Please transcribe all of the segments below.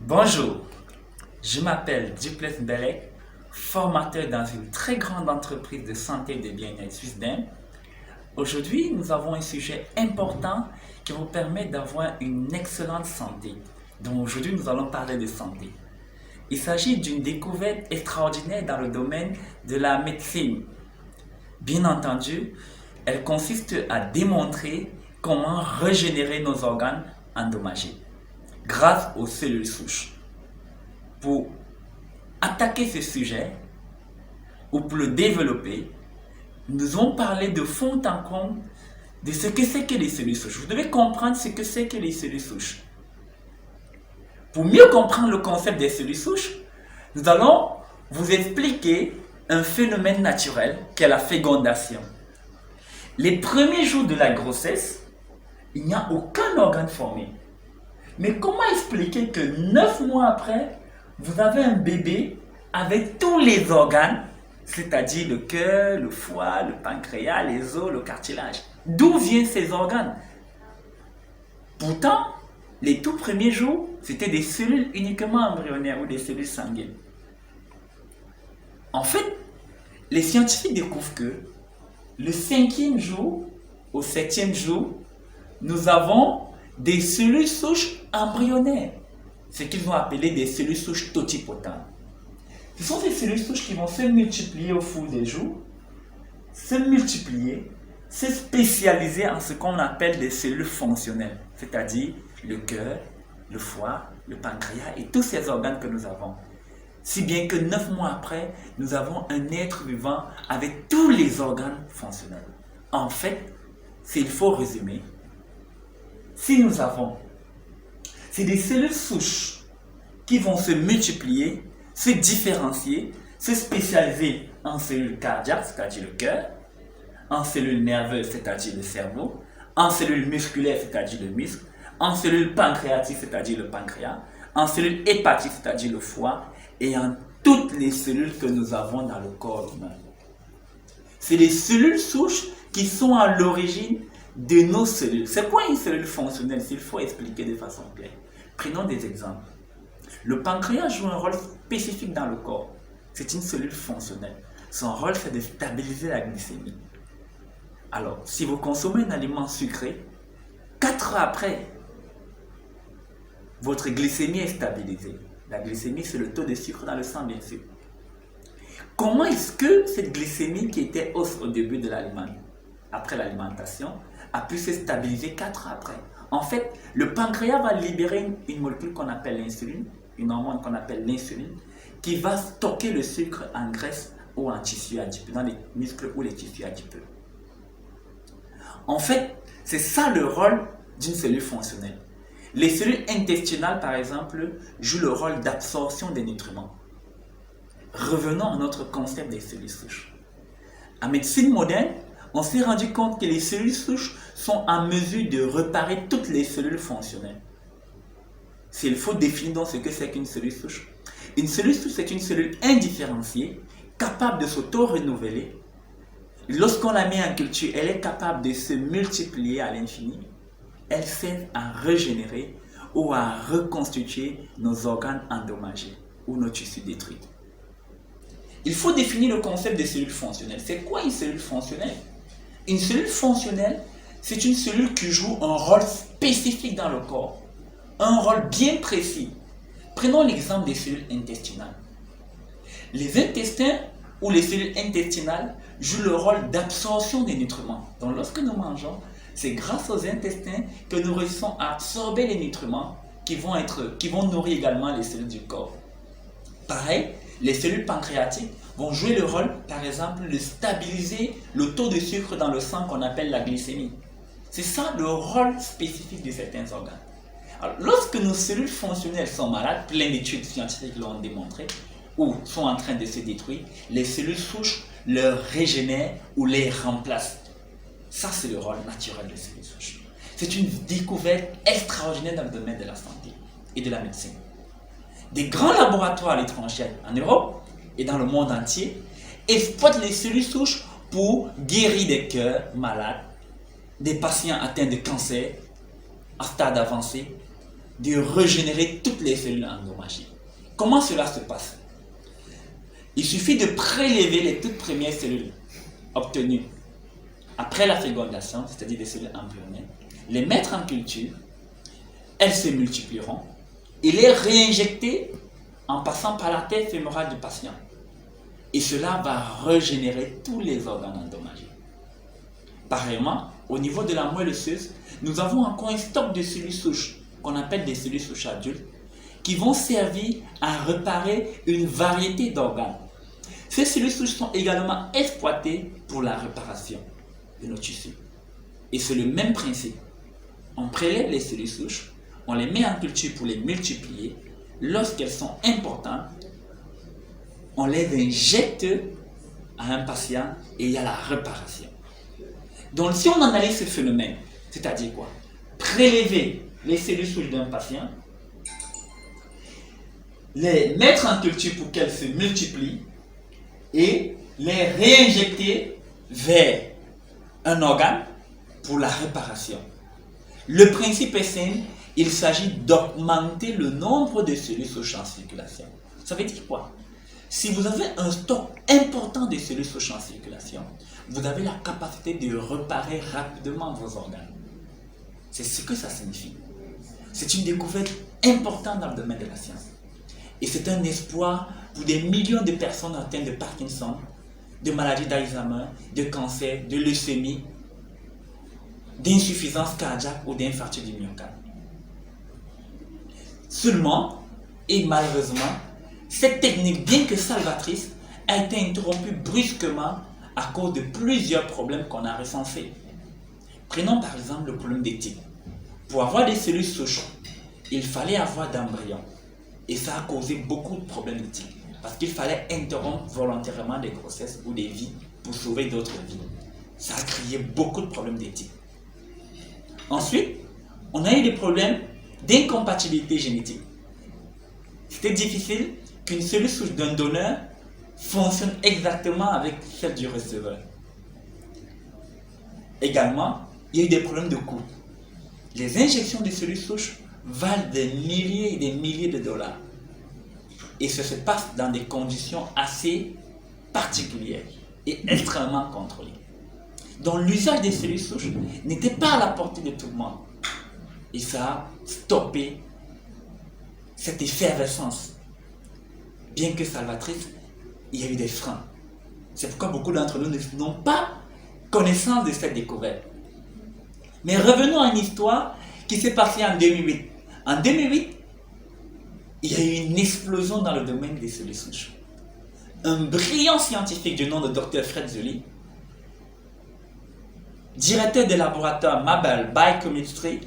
Bonjour, je m'appelle Duplex Belek, formateur dans une très grande entreprise de santé et de bien-être suisse d'Inde. Aujourd'hui, nous avons un sujet important qui vous permet d'avoir une excellente santé. Donc aujourd'hui, nous allons parler de santé. Il s'agit d'une découverte extraordinaire dans le domaine de la médecine. Bien entendu, elle consiste à démontrer comment régénérer nos organes endommagés grâce aux cellules souches. Pour attaquer ce sujet ou pour le développer, nous allons parler de fond en comble de ce que c'est que les cellules souches. Vous devez comprendre ce que c'est que les cellules souches. Pour mieux comprendre le concept des cellules souches, nous allons vous expliquer un phénomène naturel qu'est la fécondation. Les premiers jours de la grossesse, il n'y a aucun organe formé. Mais comment expliquer que 9 mois après, vous avez un bébé avec tous les organes, c'est-à-dire le cœur, le foie, le pancréas, les os, le cartilage? D'où viennent ces organes? Pourtant, les tout premiers jours, c'était des cellules uniquement embryonnaires ou des cellules sanguines. En fait, les scientifiques découvrent que le 5e jour au 7e jour, nous avons des cellules souches embryonnaires, ce qu'ils ont appelé des cellules souches totipotentes. Ce sont ces cellules souches qui vont se multiplier au fil des jours, se multiplier, se spécialiser en ce qu'on appelle des cellules fonctionnelles, c'est-à-dire le cœur, le foie, le pancréas et tous ces organes que nous avons. Si bien que 9 mois après, nous avons un être vivant avec tous les organes fonctionnels. En fait, s'il faut résumer, si nous avons, c'est des cellules souches qui vont se multiplier, se différencier, se spécialiser en cellules cardiaques, c'est-à-dire le cœur, en cellules nerveuses, c'est-à-dire le cerveau, en cellules musculaires, c'est-à-dire le muscle, en cellules pancréatiques, c'est-à-dire le pancréas, en cellules hépatiques, c'est-à-dire le foie, et en toutes les cellules que nous avons dans le corps humain. C'est les cellules souches qui sont à l'origine de nos cellules. C'est quoi une cellule fonctionnelle s'il faut expliquer de façon claire? Prenons des exemples. Le pancréas joue un rôle spécifique dans le corps. C'est une cellule fonctionnelle. Son rôle, c'est de stabiliser la glycémie. Alors, si vous consommez un aliment sucré, 4 heures après, votre glycémie est stabilisée. La glycémie, c'est le taux de sucre dans le sang, bien sûr. Comment est-ce que cette glycémie qui était hausse au début de l'aliment, après l'alimentation, a pu se stabiliser 4 heures après? En fait, le pancréas va libérer une molécule qu'on appelle l'insuline, une hormone qu'on appelle l'insuline, qui va stocker le sucre en graisse ou en tissu adipeux, dans les muscles ou les tissus adipeux. En fait, c'est ça le rôle d'une cellule fonctionnelle. Les cellules intestinales, par exemple, jouent le rôle d'absorption des nutriments. Revenons à notre concept des cellules souches. En médecine moderne, on s'est rendu compte que les cellules souches sont en mesure de réparer toutes les cellules fonctionnelles. S'il faut définir donc ce que c'est qu'une cellule souche. Une cellule souche, c'est une cellule indifférenciée, capable de s'auto-renouveler. Lorsqu'on la met en culture, elle est capable de se multiplier à l'infini. Elle sert à régénérer ou à reconstituer nos organes endommagés ou nos tissus détruits. Il faut définir le concept de cellule fonctionnelle. C'est quoi une cellule fonctionnelle? Une cellule fonctionnelle, c'est une cellule qui joue un rôle spécifique dans le corps, un rôle bien précis. Prenons l'exemple des cellules intestinales. Les intestins ou les cellules intestinales jouent le rôle d'absorption des nutriments. Donc lorsque nous mangeons, c'est grâce aux intestins que nous réussissons à absorber les nutriments qui vont nourrir également les cellules du corps. Pareil, les cellules pancréatiques vont jouer le rôle, par exemple, de stabiliser le taux de sucre dans le sang qu'on appelle la glycémie. C'est ça le rôle spécifique de certains organes. Alors, lorsque nos cellules fonctionnelles sont malades, plein d'études scientifiques l'ont démontré, ou sont en train de se détruire, les cellules souches leur régénèrent ou les remplacent. Ça, c'est le rôle naturel des cellules souches. C'est une découverte extraordinaire dans le domaine de la santé et de la médecine. Des grands laboratoires à l'étranger, en Europe et dans le monde entier, exploitent les cellules souches pour guérir des cœurs malades, des patients atteints de cancer à stade avancé, de régénérer toutes les cellules endommagées. Comment cela se passe? Il suffit de prélever les toutes premières cellules obtenues après la fécondation, c'est-à-dire des cellules embryonnaires, les mettre en culture, elles se multiplieront et les réinjecter en passant par la tête fémorale du patient. Et cela va régénérer tous les organes endommagés. Pareillement, au niveau de la moelle osseuse, nous avons encore un stock de cellules souches qu'on appelle des cellules souches adultes qui vont servir à réparer une variété d'organes. Ces cellules souches sont également exploitées pour la réparation de nos tissus. Et c'est le même principe. On prélève les cellules souches, on les met en culture pour les multiplier. Lorsqu'elles sont importantes, on les injecte à un patient et il y a la réparation. Donc si on analyse ce phénomène, c'est-à-dire quoi? Prélever les cellules souches d'un patient, les mettre en culture pour qu'elles se multiplient et les réinjecter vers un organe pour la réparation. Le principe est simple, il s'agit d'augmenter le nombre de cellules souches en circulation. Ça veut dire quoi? Si vous avez un stock important de cellules souches en circulation, vous avez la capacité de réparer rapidement vos organes. C'est ce que ça signifie. C'est une découverte importante dans le domaine de la science. Et c'est un espoir pour des millions de personnes atteintes de Parkinson, de maladies d'Alzheimer, de cancer, de leucémie, d'insuffisance cardiaque ou d'infarctus du myocarde. Seulement, et malheureusement, cette technique, bien que salvatrice, a été interrompue brusquement à cause de plusieurs problèmes qu'on a recensés. Prenons par exemple le problème d'éthique. Pour avoir des cellules souches, il fallait avoir d'embryons. Et ça a causé beaucoup de problèmes d'éthique. Parce qu'il fallait interrompre volontairement des grossesses ou des vies pour sauver d'autres vies. Ça a créé beaucoup de problèmes d'éthique. Ensuite, on a eu des problèmes d'incompatibilité génétique. C'était difficile qu'une cellule souche d'un donneur fonctionne exactement avec celle du receveur. Également, il y a eu des problèmes de coût. Les injections de cellules souches valent des milliers et des milliers de dollars. Et ça se passe dans des conditions assez particulières et extrêmement contrôlées. Donc l'usage des cellules souches n'était pas à la portée de tout le monde. Et ça a stoppé cette effervescence. Bien que salvatrice, il y a eu des freins. C'est pourquoi beaucoup d'entre nous n'ont pas connaissance de cette découverte. Mais revenons à une histoire qui s'est passée en 2008. En 2008, il y a eu une explosion dans le domaine des cellules souches. Un brillant scientifique du nom de Dr. Fred Zully, directeur des laboratoires Mabel Biochemistry,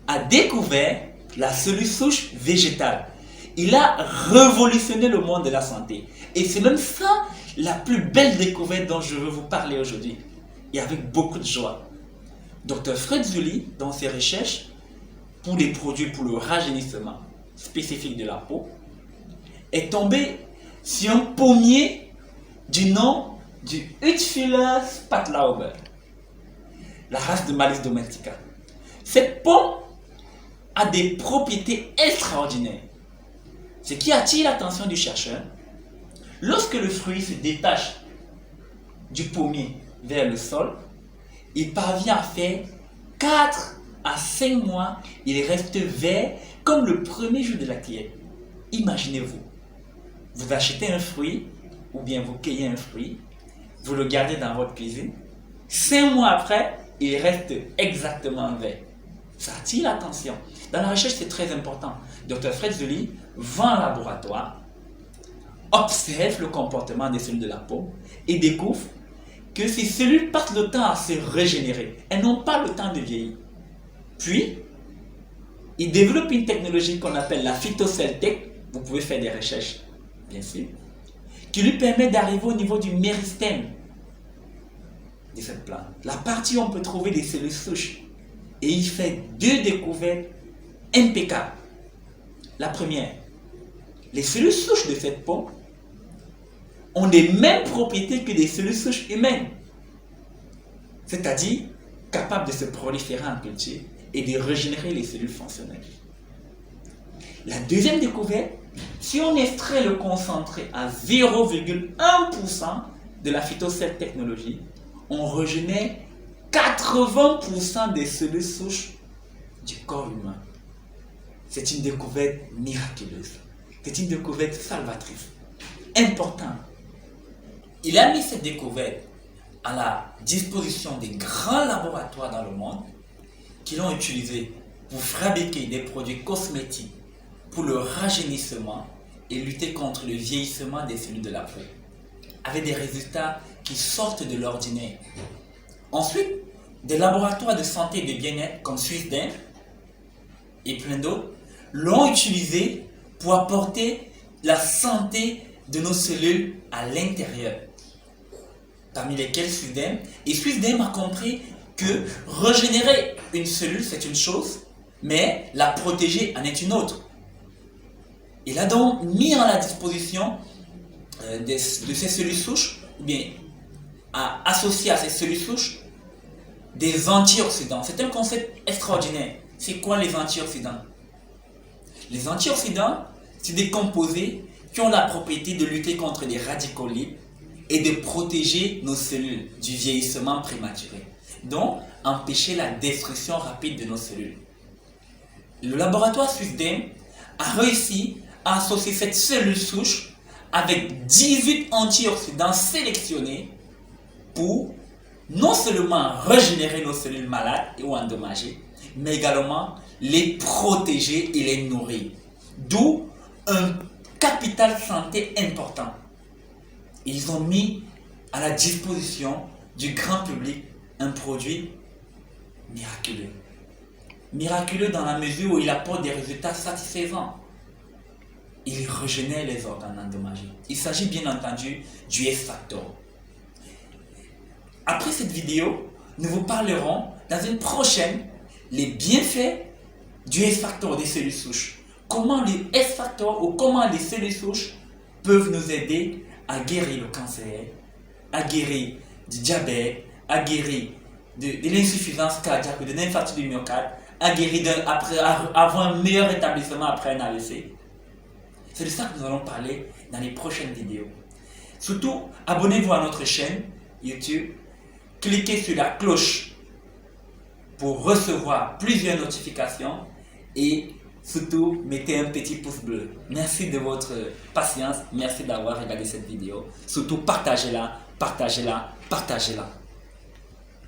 a découvert la cellule souche végétale. Il a révolutionné le monde de la santé. Et c'est même ça la plus belle découverte dont je veux vous parler aujourd'hui. Et avec beaucoup de joie. Dr. Fred Zully, dans ses recherches pour des produits pour le rajeunissement spécifique de la peau, est tombé sur un pommier du nom du Hutzfiller Spatlauber, la race de Malis domestica. Cette pomme a des propriétés extraordinaires. Ce qui attire l'attention du chercheur, lorsque le fruit se détache du pommier vers le sol, il parvient à faire 4 à 5 mois, il reste vert comme le premier jour de la cueillette. Imaginez-vous, vous achetez un fruit ou bien vous cueillez un fruit, vous le gardez dans votre cuisine, 5 mois après, il reste exactement vert. Ça attire l'attention. Dans la recherche, c'est très important. Dr. Fred Zully va en laboratoire, observe le comportement des cellules de la peau et découvre que ces cellules passent le temps à se régénérer. Elles n'ont pas le temps de vieillir. Puis, il développe une technologie qu'on appelle la phytocelltech. Vous pouvez faire des recherches, bien sûr, qui lui permet d'arriver au niveau du méristème de cette plante. La partie où on peut trouver des cellules souches. Et il fait 2 découvertes impeccables. La première, les cellules souches de cette pomme ont les mêmes propriétés que des cellules souches humaines. C'est-à-dire capables de se proliférer en culture et de régénérer les cellules fonctionnelles. La deuxième découverte, si on extrait le concentré à 0,1% de la phytocell technologie, on régénère 80% des cellules souches du corps humain. C'est une découverte miraculeuse. C'est une découverte salvatrice. Importante. Il a mis cette découverte à la disposition des grands laboratoires dans le monde qui l'ont utilisé pour fabriquer des produits cosmétiques pour le rajeunissement et lutter contre le vieillissement des cellules de la peau, avec des résultats qui sortent de l'ordinaire. Ensuite, des laboratoires de santé et de bien-être comme Swissdem et plein d'autres l'ont utilisé pour apporter la santé de nos cellules à l'intérieur, parmi lesquelles Swissdem. Et Swissdem a compris que régénérer une cellule c'est une chose, mais la protéger en est une autre. Il a donc mis à la disposition de ces cellules souches, ou bien associé à ces cellules souches, des antioxydants. C'est un concept extraordinaire. C'est quoi les antioxydants? Les antioxydants, c'est des composés qui ont la propriété de lutter contre les radicaux libres et de protéger nos cellules du vieillissement prématuré. Donc, empêcher la destruction rapide de nos cellules. Le laboratoire Swissdem a réussi à associer cette cellule souche avec 18 antioxydants sélectionnés pour non seulement régénérer nos cellules malades ou endommagées, mais également les protéger et les nourrir. D'où un capital santé important. Ils ont mis à la disposition du grand public un produit miraculeux. Miraculeux dans la mesure où il apporte des résultats satisfaisants. Il régénère les organes endommagés. Il s'agit bien entendu du F-Factor. Après cette vidéo, nous vous parlerons dans une prochaine les bienfaits du F-Factor des cellules souches. Comment les F-Factor ou comment les cellules souches peuvent nous aider à guérir le cancer, à guérir du diabète, à guérir de l'insuffisance cardiaque ou de l'infarctus du myocarde, à guérir après avoir un meilleur rétablissement après un AVC. C'est de ça que nous allons parler dans les prochaines vidéos. Surtout, abonnez-vous à notre chaîne YouTube, cliquez sur la cloche pour recevoir plusieurs notifications et surtout, mettez un petit pouce bleu. Merci de votre patience, merci d'avoir regardé cette vidéo. Surtout, partagez-la, partagez-la, partagez-la.